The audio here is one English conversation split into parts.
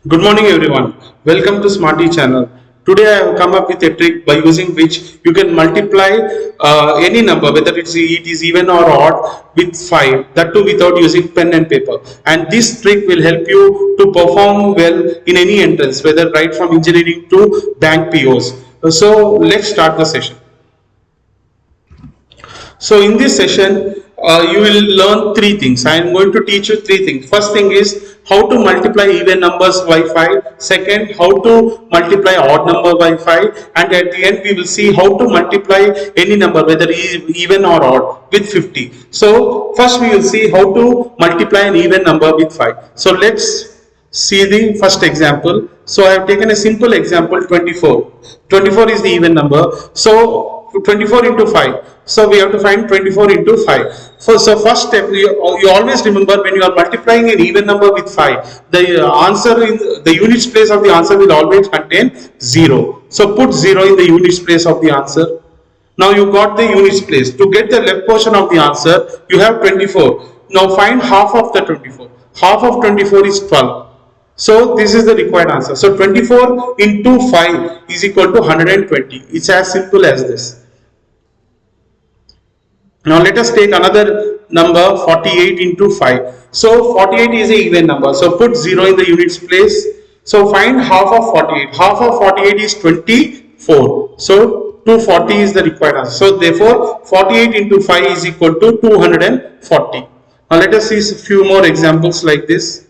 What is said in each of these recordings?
Good morning everyone. Welcome to Smarty channel. Today I have come up with a trick by using which you can multiply any number, whether it is even or odd, with 5, that too without using pen and paper. And this trick will help you to perform well in any entrance, whether right from engineering to bank POs. So let's start the session. So in this session, you will learn three things. I am going to teach you three things. First thing is how to multiply even numbers by 5. Second, how to multiply odd number by 5. And at the end, we will see how to multiply any number, whether even or odd, with 50. So first we will see how to multiply an even number with 5. So let's see the first example. So I have taken a simple example, 24. 24 is the even number. So 24 into 5. So we have to find 24 into 5. So first step, you always remember when you are multiplying an even number with 5, the answer in the units place of the answer will always contain 0. So put 0 in the units place of the answer. Now you got the units place. To get the left portion of the answer, you have 24. Now find half of the 24. Half of 24 is 12. So this is the required answer. So 24 into 5 is equal to 120. It's as simple as this. Now let us take another number, 48 into 5. So 48 is an even number. So put 0 in the units place. So find half of 48. Half of 48 is 24. So 240 is the required answer. So therefore 48 into 5 is equal to 240. Now let us see a few more examples like this.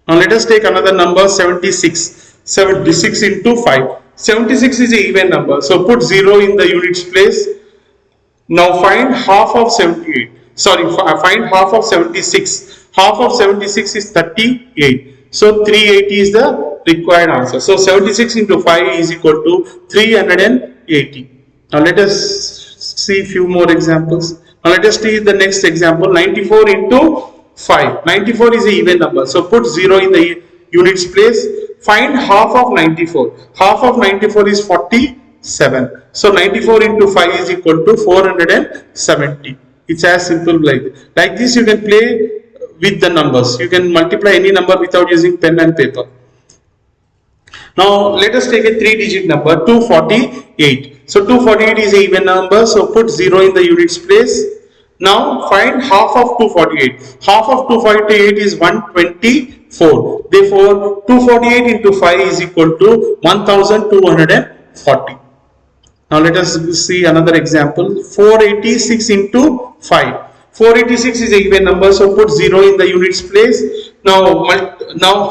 Now let us take another number, 76. 76 into 5. 76 is an even number. So put 0 in the units place. Now find half of 78. Find half of 76. Half of 76 is 38. So 380 is the required answer. So 76 into 5 is equal to 380. Now let us see a few more examples. Now let us see the next example, 94 into 5. 94 is an even number. So put 0 in the units place. Find half of 94. Half of 94 is 47. So 94 into 5 is equal to 470. It's as simple like this. You can play with the numbers. You can multiply any number without using pen and paper. Now let us take a 3-digit number, 248. So 248 is an even number. So put 0 in the units place. Now find half of 248. Half of 248 is 124. Therefore 248 into 5 is equal to 1240. Now let us see another example, 486 into 5. 486 is an even number, so put 0 in the units place. Now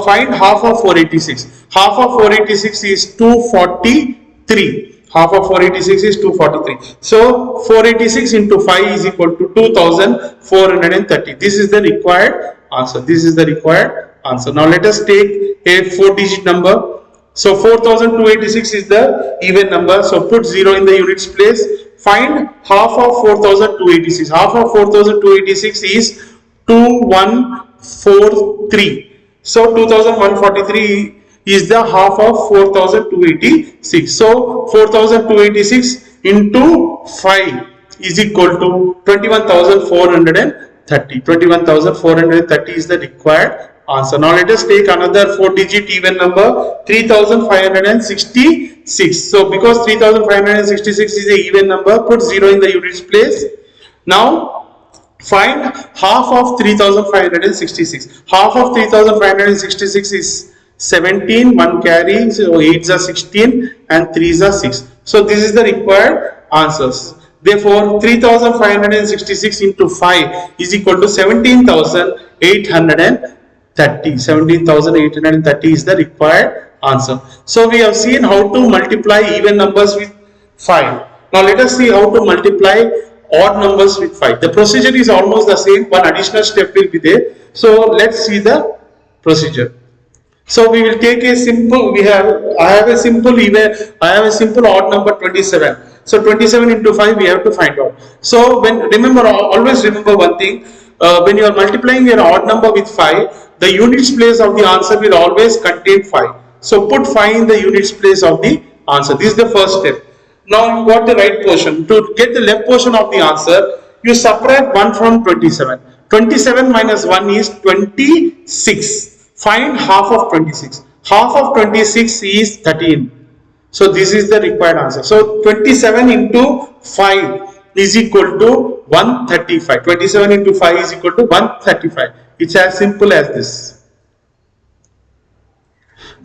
find half of 486. Half of 486 is 243. Half of 486 is 243. So 486 into 5 is equal to 2430. This is the required answer. This is the required answer. Now let us take a 4-digit number. So 4286 is the even number. So put 0 in the units place. Find half of 4286. Half of 4286 is 2143. So 2143 is the half of 4286. So 4286 into 5 is equal to 21,430. 21,430 is the required answer. Now let us take another 4-digit even number, 3566. So because 3566 is an even number, put 0 in the units place. Now find half of 3566. Half of 3566 is 17, 1 carry, so 8 are 16 and 3 are 6. So this is the required answers. Therefore 3566 into 5 is equal to 17,830. 17,830 is the required answer. So we have seen how to multiply even numbers with 5. Now let us see how to multiply odd numbers with 5. The procedure is almost the same. One additional step will be there. So let's see the procedure. So we will take a simple, I have a simple odd number 27. So 27 into 5 we have to find out. So always remember one thing, when you are multiplying an odd number with 5, the units place of the answer will always contain 5. So put 5 in the units place of the answer. This is the first step. Now you got the right portion. To get the left portion of the answer, you subtract 1 from 27. 27 minus 1 is 26. Find half of 26. Half of 26 is 13. So this is the required answer. So 27 into 5 is equal to 135. 27 into 5 is equal to 135. It's as simple as this.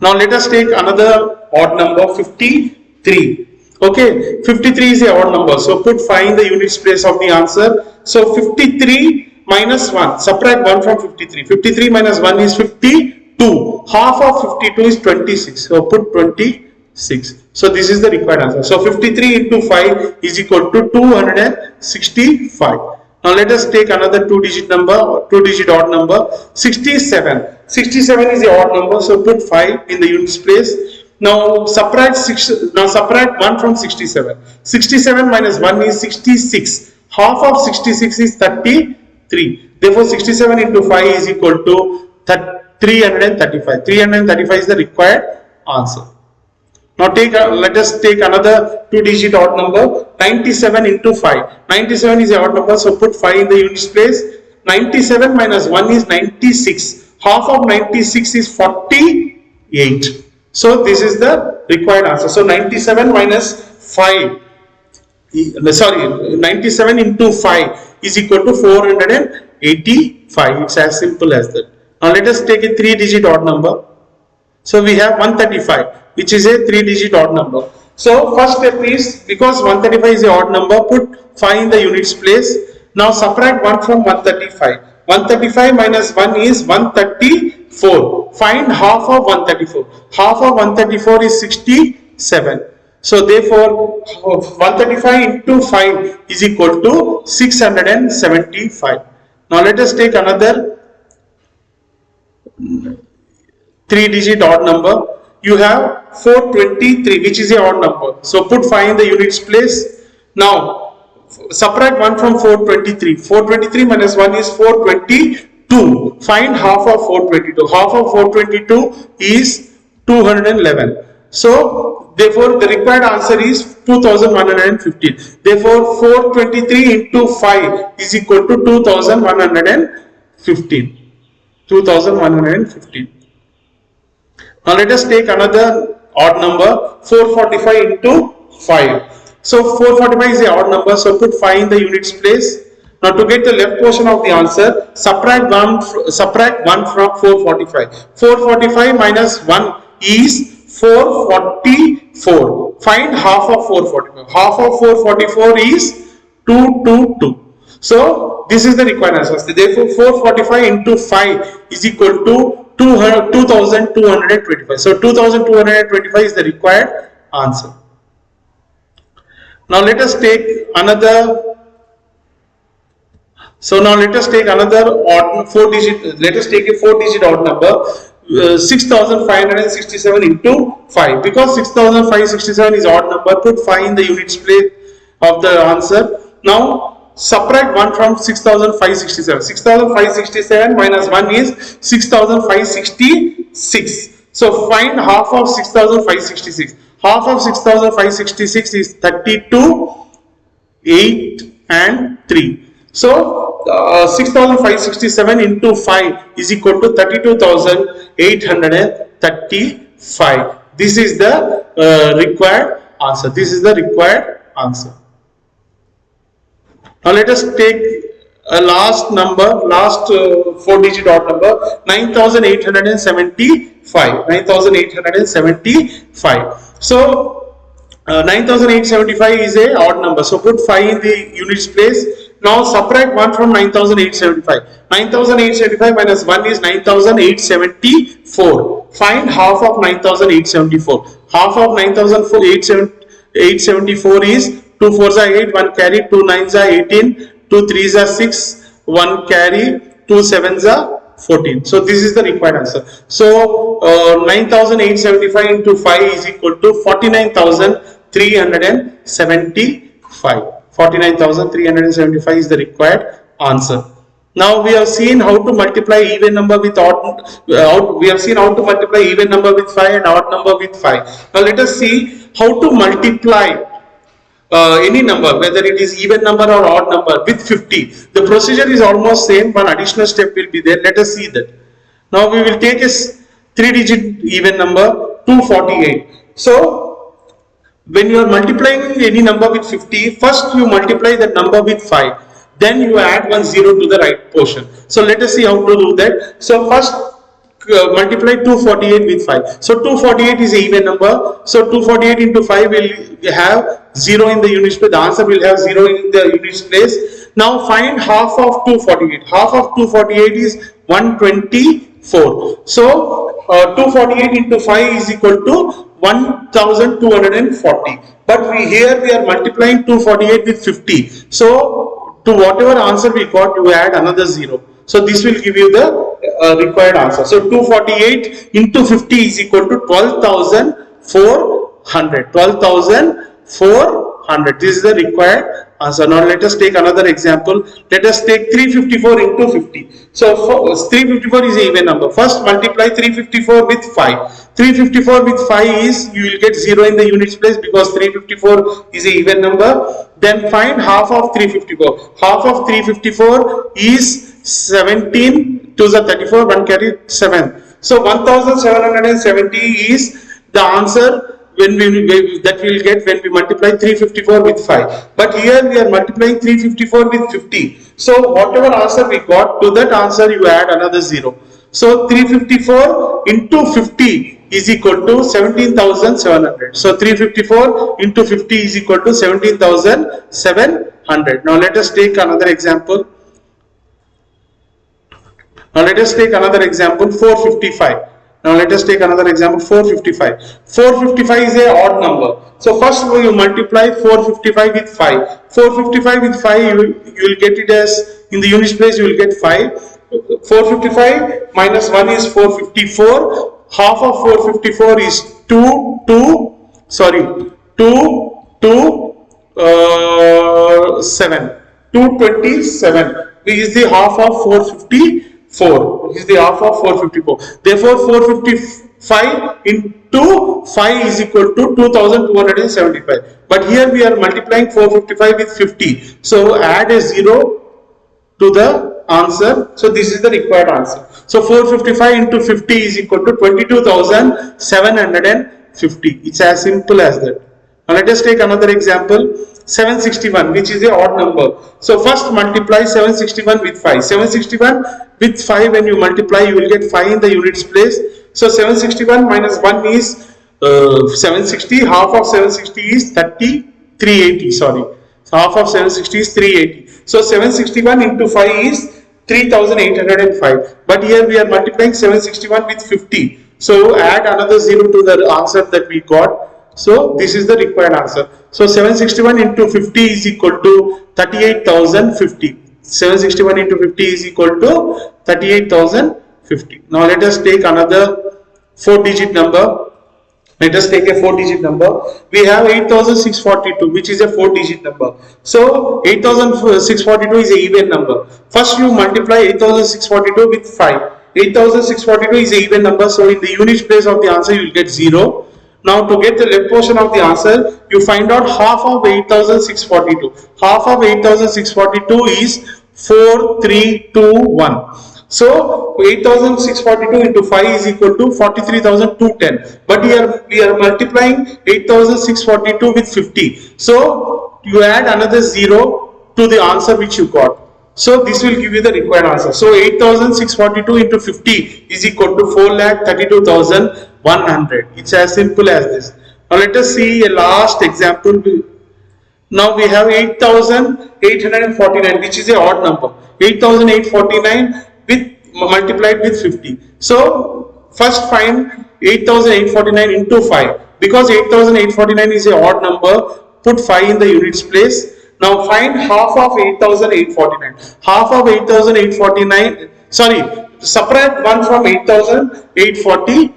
Now let us take another odd number, 53. Okay, 53 is a odd number. So put 5 in the units place of the answer. So 53 minus 1. Subtract 1 from 53. 53 minus 1 is 52. Half of 52 is 26. So put 26. So this is the required answer. So 53 into 5 is equal to 265. Now let us take another two-digit odd number, 67. 67 is a odd number, so put 5 in the units place. Now subtract 1 from 67. 67 minus 1 is 66. Half of 66 is 33. Therefore 67 into 5 is equal to 335. 335 is the required answer. Now let us take another two-digit odd number, 97 into 5. 97 is a odd number, so put 5 in the units place. 97 minus 1 is 96. Half of 96 is 48. So this is the required answer. So 97 minus 5, 97 into 5 is equal to 485. It's as simple as that. Now let us take a three-digit odd number. So we have 135, which is a three-digit odd number. So first step is, because 135 is a odd number, put 5 in the units place. Now subtract 1 from 135. 135 minus 1 is 134. Find half of 134. Half of 134 is 67. So therefore 135 into 5 is equal to 675. Now let us take another three-digit odd number. You have 423, which is a odd number. So put 5 in the units place. Now subtract 1 from 423. 423 minus 1 is 422. Find half of 422. Half of 422 is 211. So therefore the required answer is 2115. Therefore 423 into 5 is equal to 2115. 2115. Now let us take another odd number, 445 into 5. So 445 is a odd number, so put 5 in the units place. Now to get the left portion of the answer, subtract 1 from 445. 445 minus 1 is 444. Find half of 445. Half of 444 is 222. So this is the required answer. Therefore 445 into 5 is equal to 2225. So 2225 is the required answer. Now let us take another. So now let us take another odd 4-digit. Let us take a 4-digit odd number, 6567 into 5. Because 6567 is odd number, put 5 in the units place of the answer. Now subtract 1 from 6567. 6567 minus 1 is 6566. So find half of 6566. Half of 6566 is 32, 8 and 3. So 6567 into 5 is equal to 32,835. This is the required answer. This is the required answer. Now let us take a last number, last 4-digit odd number, 9875. 9875. So 9875 is a odd number. So put 5 in the units place. Now subtract 1 from 9875. 9875 minus 1 is 9874. Find half of 9874. Half of 9874 is 2 4s are 8, 1 carry, 2 9s are 18, 2 3s are 6, 1 carry, 2 7s are 14. So this is the required answer. So 9875 into 5 is equal to 49,375. 49,375 is the required answer. Now we have seen how to multiply even number with odd. We have seen how to multiply even number with 5 and odd number with 5. Now let us see how to multiply any number, whether it is even number or odd number, with 50. The procedure is almost same. One additional step will be there. Let us see that. Now we will take a 3-digit even number 248. So when you are multiplying any number with 50, first you multiply that number with 5, then you add 1 0 to the right portion. So let us see how to do that. So first multiply 248 with 5. So 248 is an even number. So 248 into 5 will have 0 in the units place. The answer will have 0 in the units place. Now find half of 248. Half of 248 is 124. So 248 into 5 is equal to 1240. But here we are multiplying 248 with 50. So to whatever answer we got, you add another 0. So this will give you the required answer. So 248 into 50 is equal to 12,400. 12,400. This is the required answer. Now let us take another example. Let us take 354 into 50. So 354 is an even number. First multiply 354 with 5. 354 with 5 is, you will get 0 in the units place because 354 is an even number. Then find half of 354. Half of 354 is 17 to the 34, 1 carry 7. So 1770 is the answer when that we will get when we multiply 354 with 5. But here we are multiplying 354 with 50. So whatever answer we got, to that answer you add another 0. So 354 into 50 is equal to 17,700. So 354 into 50 is equal to 17,700. Now let us take another example. 455. Now let us take another example, 455. 455 is a odd number. So first you multiply 455 with 5. 455 with 5, you will get it as, in the units place you will get 5. 455 minus 1 is 454. Half of 454 is 227. 227 is the half of 454. Is the half of 454. Therefore 455 into 5 is equal to 2275. But here we are multiplying 455 with 50. So add a 0 to the answer. So this is the required answer. So 455 into 50 is equal to 22,750. It's as simple as that. Now let us take another example, 761, which is a odd number. So first multiply 761 with 5. 761 with 5, when you multiply, you will get 5 in the units place. So 761 minus 1 is 760. Half of 760 is 380. Sorry. So half of 760 is 380. So 761 into 5 is 3,805. But here we are multiplying 761 with 50. So add another 0 to the answer that we got. So this is the required answer. So 761 into 50 is equal to 38,050. 761 into 50 is equal to 38,050. Now let us take another 4-digit number. Let us take a 4-digit number. We have 8,642, which is a 4-digit number. So 8,642 is an even number. First you multiply 8,642 with 5. 8,642 is an even number. So in the units place of the answer you will get 0. Now to get the left portion of the answer, you find out half of 8,642. Half of 8,642 is 4321. So 8,642 into 5 is equal to 43,210. But here we are multiplying 8,642 with 50. So you add another 0 to the answer which you got. So this will give you the required answer. So 8,642 into 50 is equal to 4,32,100. It's as simple as this. Now let us see a last example. Now we have 8,849, which is a odd number. 8,849 with multiplied with 50. So first find 8,849 into 5. Because 8,849 is a odd number, put 5 in the units place. Now find half of 8,849. Half of 8,849, sorry, subtract 1 from 8,849.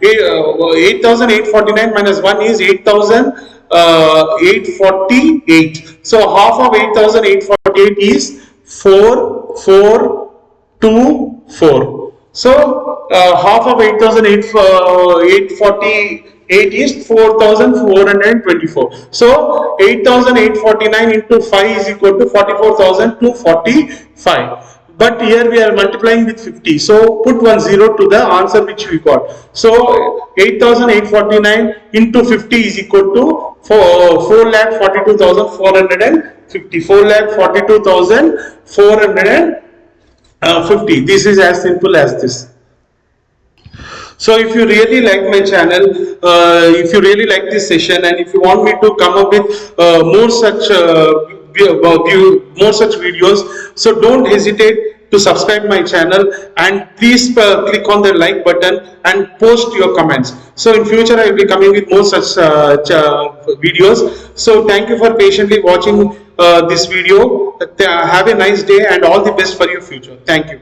8,849 minus 1 is 8,848. So half of 8,848 is 4,424. So half of 8,848 is 4,424. So 8,849 into 5 is equal to 44,245. but here we are multiplying with 50, so put one zero to the answer which we got. So 8,849 into 50 is equal to 4,42,450. 4,42,450. This is as simple as this. So if you really like my channel, if you really like this session, and if you want me to come up with more such videos, so don't hesitate to subscribe my channel, and please click on the like button and post your comments. So in future I will be coming with more such videos. So thank you for patiently watching this video. Have a nice day and all the best for your future. Thank you.